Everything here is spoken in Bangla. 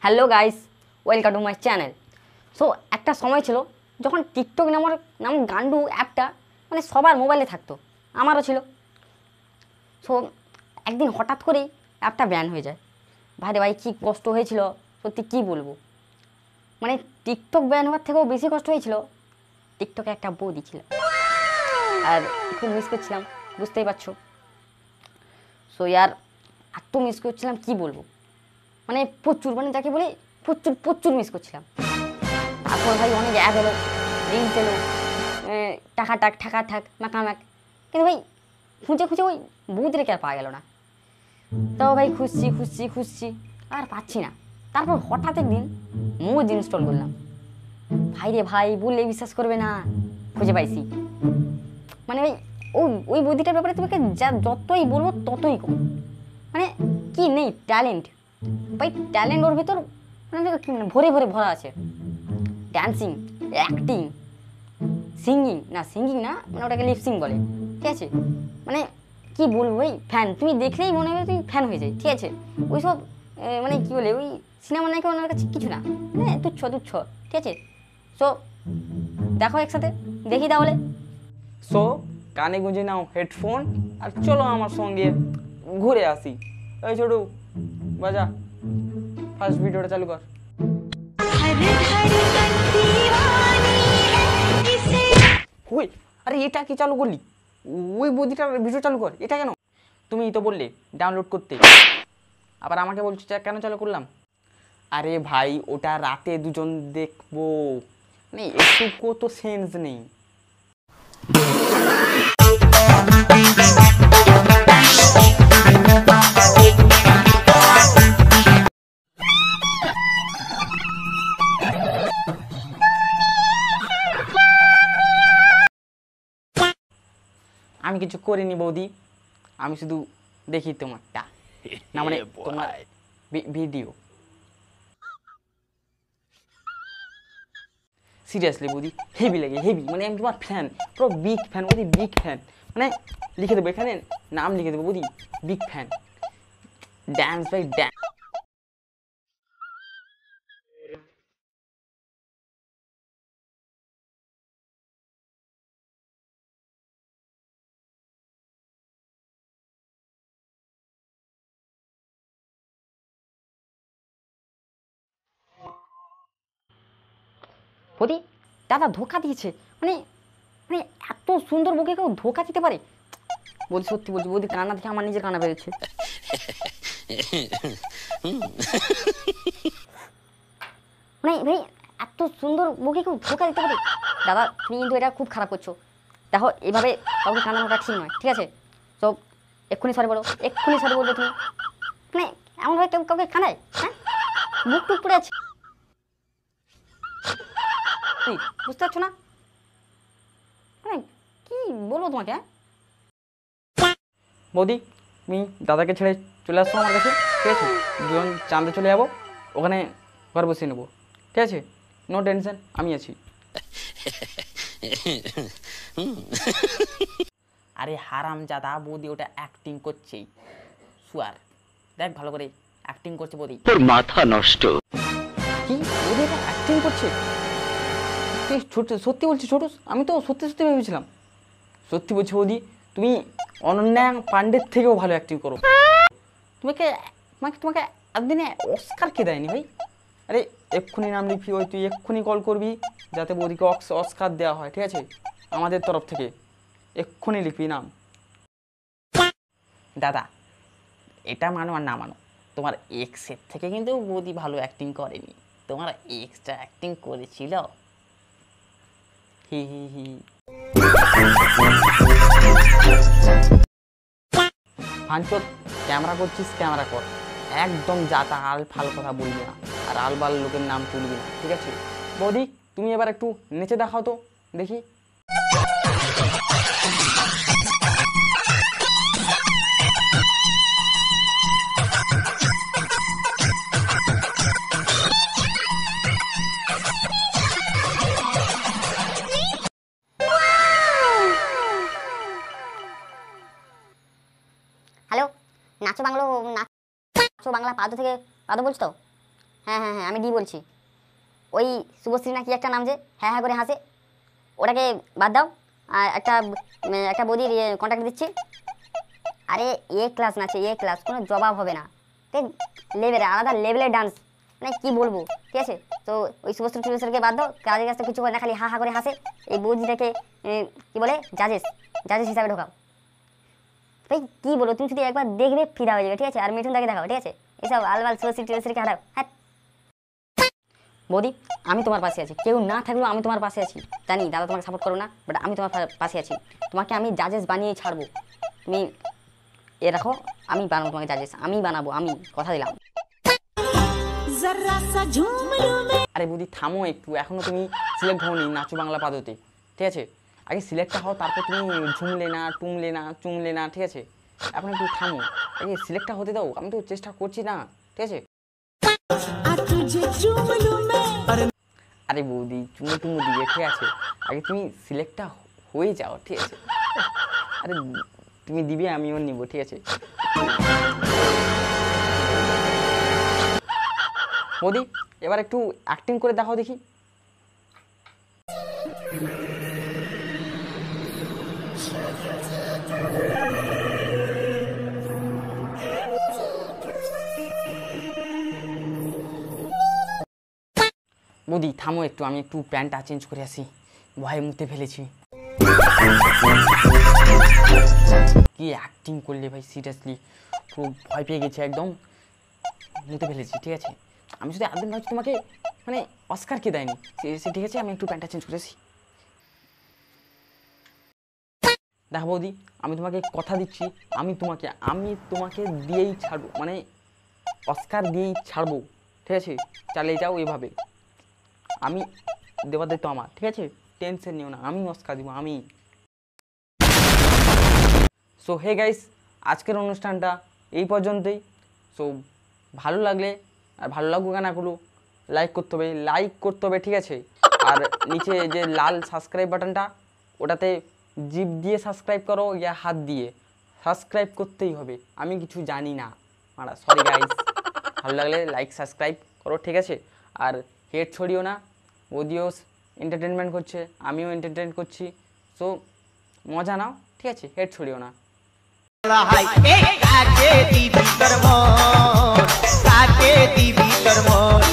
Hello guys, welcome to my channel. So একটা সময় ছিল যখন টিকটক নামক গান্ডু অ্যাপটা মানে সবার মোবাইলে থাকতো, আমারও ছিল। সো একদিন হঠাৎ করেই অ্যাপটা ব্যান হয়ে যায়। ভাই রে ভাই, কী কষ্ট হয়েছিল সত্যি, কী বলবো। মানে টিকটক ব্যান হওয়ার থেকেও বেশি কষ্ট হয়েছিল, টিকটকে একটা বৌদি ছিল আর খুব মিস করছিলাম, বুঝতেই পারছো। সো ইয়ার এত মিস করছিলাম কী বলবো, মানে প্রচুর, মানে যাকে বলে প্রচুর প্রচুর মিস করছিলাম। তারপর ভাই অনেক অ্যাপ এলো, রিলস এলো, টাকা ঠাক ম্যাক, কিন্তু ভাই খুঁজে ওই বহুত রেখে আর পাওয়া গেল না। তাও ভাই খুঁজছি আর পাচ্ছি না। তারপর হঠাৎ একদিন মোজ ইনস্টল করলাম। ভাই রে ভাই, বললে বিশ্বাস করবে না, খুঁজে পাইছি। মানে ভাই ওই বৌদিটার ব্যাপারে তোমাকে যতই বলবো ততই কম। মানে কি নেই ট্যালেন্ট ভাই, ট্যালেন্ট ওর ভিতর মানে কি মানে ভরে ভরা আছে। ডান্সিং, অ্যাক্টিং, সিঙ্গিং না মানে ওটাকে লিপসিং বলে, ঠিক আছে। মানে কি বলবো ভাই, ফ্যান, তুমি দেখলেই মনে হবে তুমি ফ্যান হয়ে যায়, ঠিক আছে। ওইসব মানে কি বলে, ওই সিনেমা নায়িকা ওনার কাছে কিছু না, মানে তুচ্ছ, ঠিক আছে। সো দেখো একসাথে, দেখি তাহলে। সো কানে গুঁজে নাও হেডফোন আর চলো আমার সঙ্গে ঘুরে আসি। এই ছোটু, বাজা, ফার্স্ট ভিডিওটা চালু কর। ওই আরে এটা কি চালু করলি? ওই বদিটার ভিডিও চালু কর। এটা কেন? তুমি তো বললে ডাউনলোড করতে, আবার আমাকে বলছো কেন চালু করলাম? আরে ভাই ওটা রাতে দুজন দেখবো, মানে একটুকু তো সেন্স নেই। আমি কিছু করিনি বৌদি, আমি শুধু দেখি তোমারটা, না মানে তোমার ভিডিও। সিরিয়াসলি বৌদি, হেভি লাগে, হেভি, মানে আমি তোমার ফ্যান, পুরো বিগ ফ্যান বৌদি, বিগ ফ্যান। মানে লিখে দেবো এখানে, নাম লিখে দেবো বৌদি, big fan. Dance by dance. বৌদি, দাদা ধোকা দিয়েছে, মানে মানে এত সুন্দর বউকে কেউ ধোকা দিতে পারে? বলছি, সত্যি বলছি বৌদি, কান্না দেখে আমার নিজের কান্না বেরোচ্ছে। মানে ভাই, এত সুন্দর বউকে কেউ ধোকা দিতে পারে? দাদা তুমি কিন্তু এটা খুব খারাপ করছো। দেখো এভাবে কাউকে কান্নানোটা ঠিক নয়, ঠিক আছে। তো এক্ষুনি সরি বলো, এক্ষুনি সরি বলবে তুমি। মানে এমনভাবে কেউ কাউকে কানায়, হ্যাঁ? বুক টুক পড়ে আছে, বুঝতে পারছো না? মানে কি বলবো তোমাকে, হ্যাঁ? বৌদি তুমি দাদাকে ছেড়ে চলে আসছো আমার কাছে, ঠিক আছে। দুজন চাঁদে চলে যাবো, ওখানে ঘর বসিয়ে নেবো, ঠিক আছে। নো টেনশন, আমি আছি। আরে হারাম জাদা, বৌদি ওটা অ্যাক্টিং করছে, সুয়ার। দেখ ভালো করে অ্যাক্টিং করছে বৌদি। তোর মাথা নষ্ট। কি বৌদি এটা অ্যাক্টিং করছে? তুই সত্যি বলছিস ছোট? আমি তো সত্যি ভেবেছিলাম। সত্যি বলছি বৌদি, তুমি অনন্যা পান্ডের থেকেও ভালো অ্যাক্টিং করো। তোমাকে একদিনে অস্কার কে দেয়নি ভাই? আরে এক্ষুনি নাম লিখবি, ওই তুই এক্ষুনি কল করবি যাতে বৌদিকে অস্কার দেওয়া হয়, ঠিক আছে, আমাদের তরফ থেকে। এক্ষুনি লিখবি নাম। দাদা এটা মানো আর না মানো, তোমার এক্সের থেকে কিন্তু বৌদি ভালো অ্যাক্টিং করেনি, তোমার এক্সটা অ্যাক্টিং করেছিল। হি হি হি। ভাঞ্চত, ক্যামেরা করছিস ক্যামেরা কর, একদম যাতা আল ফাল কথা বলবি না, আর আলবাল লোকের নাম তুলবি না, ঠিক আছে। বৌদি তুমি এবার একটু নেচে দেখাও তো দেখি। হ্যালো, নাচো বাংলা পাদু থেকে, পাদু বলছো তো? হ্যাঁ হ্যাঁ হ্যাঁ, আমি ডি বলছি। ওই শুভশ্রী না কি একটা নাম যে হ্যাঁ হ্যাঁ করে হাসে, ওটাকে বাদ দাও। আর একটা বৌদির কন্ট্যাক্ট দিচ্ছি। আরে এ ক্লাস না আছে, এ ক্লাস, কোনো জবাব হবে না। ঠিক লেভেলে, আলাদা লেভেলের ডান্স, মানে কি বলবো। ঠিক আছে, তো ওই শুভশ্রী টুভশ্রীকে বাদ দাও, কাজের কাজটা কিছু করে না, খালি হা হা করে হাসে। এই বৌদিটাকে কি বলে, জাজেস হিসাবে ঢোকাও। ভাই কি বলো, তুমি শুধু একবার দেখবে ফিদা হয়ে যাবে। ঠিক আছে, আর মিঠুন দাকে দেখাও। ঠিক আছে, এসব আলবাল শুভশ্রী টুভশ্রীকে হারাও। হ্যাঁ বৌদি, আমি তোমার পাশে আছি, কেউ না থাকলেও আমি তোমার পাশে আছি। জানি দাদা তোমাকে সাপোর্ট করো না, বাট আমি তোমার পাশে আছি। তোমাকে আমি জাজেস বানিয়েই ছাড়বো। তুমি এ রাখো, আমি বানাবো তোমাকে জাজেস, আমি বানাবো, আমি কথা দিলাম। আরে বৌদি থামো একটু, এখনো তুমি সিলেক্ট হওনি নাচো বাংলা পাদতে। ঠিক আছে, আগে সিলেক্টটা হও, তারপর তুমি ঝুমলে না, টুমলে না, চুমলে না। ঠিক আছে, এখন একটু থামো, আগে সিলেক্টটা হতে দাও, আমি তো চেষ্টা করছি না। ঠিক আছে, আরে বৌদি চুমু টুমু দিবে, ঠিক আছে, আগে তুমি সিলেক্টটা হয়ে যাও। ঠিক আছে, আরে তুমি দিবে, আমিও নিব। ঠিক আছে বৌদি, এবার একটু অ্যাক্টিং করে দেখাও দেখি। বৌদি থামো একটু, আমি একটু প্যান্টটা চেঞ্জ করে আসি, ভয়ে মুতে ফেলেছি। কি অ্যাক্টিং করলে ভাই, সিরিয়াসলি পুরো ভয় পেয়ে গেছে, একদম মুতে ফেলেছি। ঠিক আছে, আমি শুধু একদিন ভাবছি তোমাকে মানে অস্কার কে দেয়নি। ঠিক আছে, আমি একটু প্যান্টটা চেঞ্জ করেছি। দেখো বৌদি, আমি তোমাকে কথা দিচ্ছি, আমি তোমাকে দিয়েই ছাড়বো, মানে অস্কার দিয়েই ছাড়বো। ঠিক আছে, চালিয়ে যাও এভাবে, আমি দেওয়ার দায়িত্ব আমার। ঠিক আছে, টেনশন নিও না, আমি অস্কার দিব, আমি। সো হে গাইস, আজকের অনুষ্ঠানটা এই পর্যন্তই। সো ভালো লাগলে, আর ভালো লাগুক না করুক, লাইক করতে হবে। ঠিক আছে, আর নিচে যে লাল সাবস্ক্রাইব বাটনটা, ওটাতে জিভ দিয়ে সাবস্ক্রাইব করো ইয়া হাত দিয়ে, সাবস্ক্রাইব করতেই হবে। আমি কিছু জানি না মারা, সরি গাইস। ভালো লাগলে লাইক সাবস্ক্রাইব করো। ঠিক আছে, আর হেড ছড়িও না, ওদিও এন্টারটেনমেন্ট করছে, আমিও এন্টারটেন করছি। সো মজা নাও। ঠিক আছে, হেড ছড়িও না। কাকে দিবি তোর মন, কাকে দিবি তোর মন।